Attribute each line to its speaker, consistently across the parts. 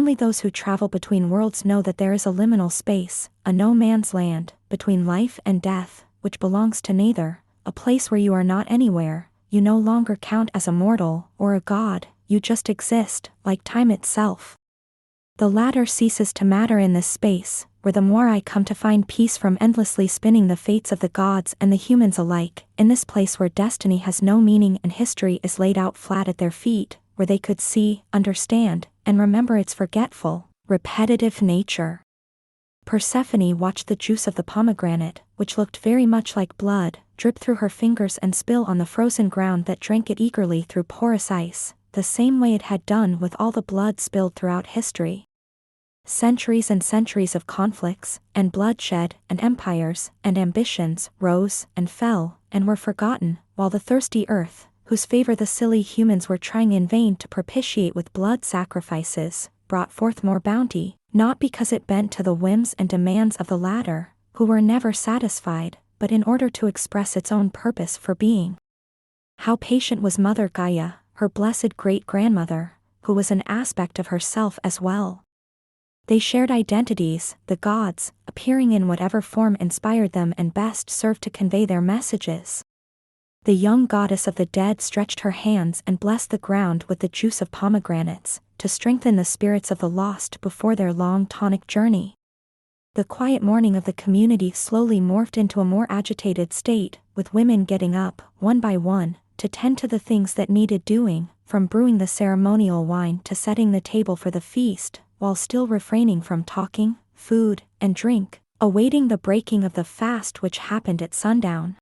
Speaker 1: Only those who travel between worlds know that there is a liminal space, a no man's land, between life and death, which belongs to neither, a place where you are not anywhere, you no longer count as a mortal or a god, you just exist, like time itself. The latter ceases to matter in this space, where the Moirae come to find peace from endlessly spinning the fates of the gods and the humans alike, in this place where destiny has no meaning and history is laid out flat at their feet, where they could see, understand, and remember its forgetful, repetitive nature. Persephone watched the juice of the pomegranate, which looked very much like blood, drip through her fingers and spill on the frozen ground that drank it eagerly through porous ice, the same way it had done with all the blood spilled throughout history. Centuries and centuries of conflicts, and bloodshed, and empires, and ambitions, rose, and fell, and were forgotten, while the thirsty earth, whose favor the silly humans were trying in vain to propitiate with blood sacrifices, brought forth more bounty, not because it bent to the whims and demands of the latter, who were never satisfied, but in order to express its own purpose for being. How patient was Mother Gaia, her blessed great-grandmother, who was an aspect of herself as well. They shared identities, the gods, appearing in whatever form inspired them and best served to convey their messages. The young goddess of the dead stretched her hands and blessed the ground with the juice of pomegranates, to strengthen the spirits of the lost before their long tonic journey. The quiet mourning of the community slowly morphed into a more agitated state, with women getting up, one by one, to tend to the things that needed doing, from brewing the ceremonial wine to setting the table for the feast, while still refraining from talking, food, and drink, awaiting the breaking of the fast which happened at sundown.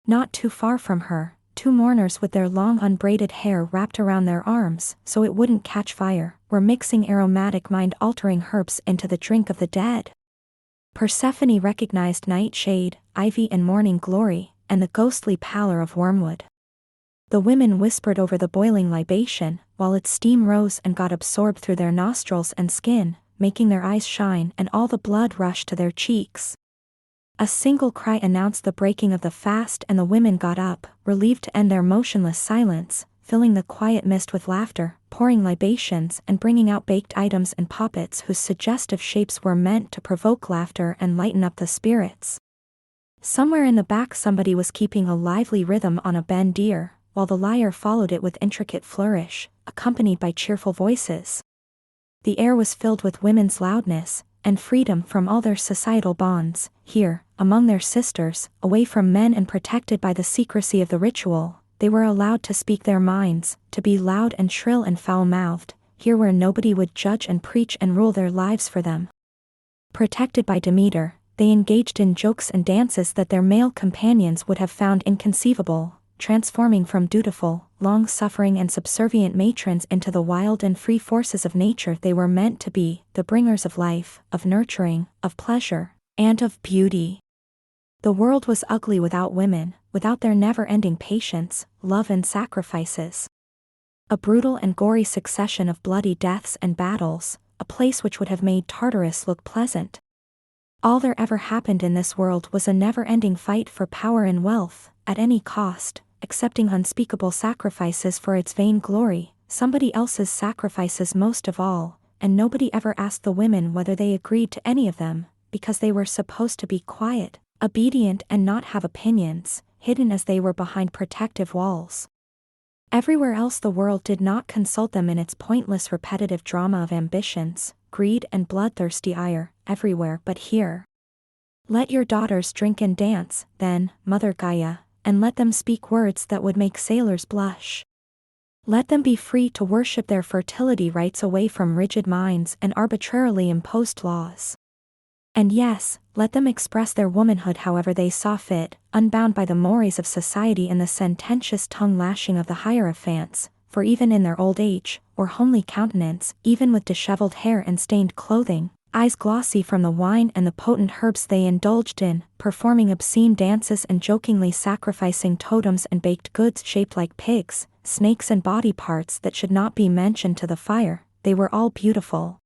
Speaker 1: Not too far from her, two mourners with their long unbraided hair wrapped around their arms so it wouldn't catch fire, were mixing aromatic mind-altering herbs into the drink of the dead. Persephone recognized nightshade, ivy and morning glory, and the ghostly pallor of wormwood. The women whispered over the boiling libation, while its steam rose and got absorbed through their nostrils and skin, making their eyes shine and all the blood rush to their cheeks. A single cry announced the breaking of the fast, and the women got up, relieved to end their motionless silence, filling the quiet mist with laughter, pouring libations and bringing out baked items and poppets whose suggestive shapes were meant to provoke laughter and lighten up the spirits. Somewhere in the back somebody was keeping a lively rhythm on a bandier, while the lyre followed it with intricate flourish, accompanied by cheerful voices. The air was filled with women's loudness, and freedom from all their societal bonds, here, among their sisters, away from men and protected by the secrecy of the ritual, they were allowed to speak their minds, to be loud and shrill and foul-mouthed, here where nobody would judge and preach and rule their lives for them. Protected by Demeter, they engaged in jokes and dances that their male companions would have found inconceivable, transforming from dutiful, long-suffering and subservient matrons into the wild and free forces of nature they were meant to be, the bringers of life, of nurturing, of pleasure, and of beauty. The world was ugly without women, without their never-ending patience, love and sacrifices. A brutal and gory succession of bloody deaths and battles, a place which would have made Tartarus look pleasant. All there ever happened in this world was a never-ending fight for power and wealth, at any cost, accepting unspeakable sacrifices for its vain glory, somebody else's sacrifices most of all, and nobody ever asked the women whether they agreed to any of them, because they were supposed to be quiet, obedient and not have opinions, hidden as they were behind protective walls. Everywhere else the world did not consult them in its pointless repetitive drama of ambitions, greed and bloodthirsty ire, everywhere but here. Let your daughters drink and dance, then, Mother Gaia, and let them speak words that would make sailors blush. Let them be free to worship their fertility rights away from rigid minds and arbitrarily imposed laws. And yes, let them express their womanhood however they saw fit, unbound by the mores of society and the sententious tongue-lashing of the hierophants, for even in their old age, or homely countenance, even with disheveled hair and stained clothing, eyes glossy from the wine and the potent herbs they indulged in, performing obscene dances and jokingly sacrificing totems and baked goods shaped like pigs, snakes and body parts that should not be mentioned to the fire, they were all beautiful.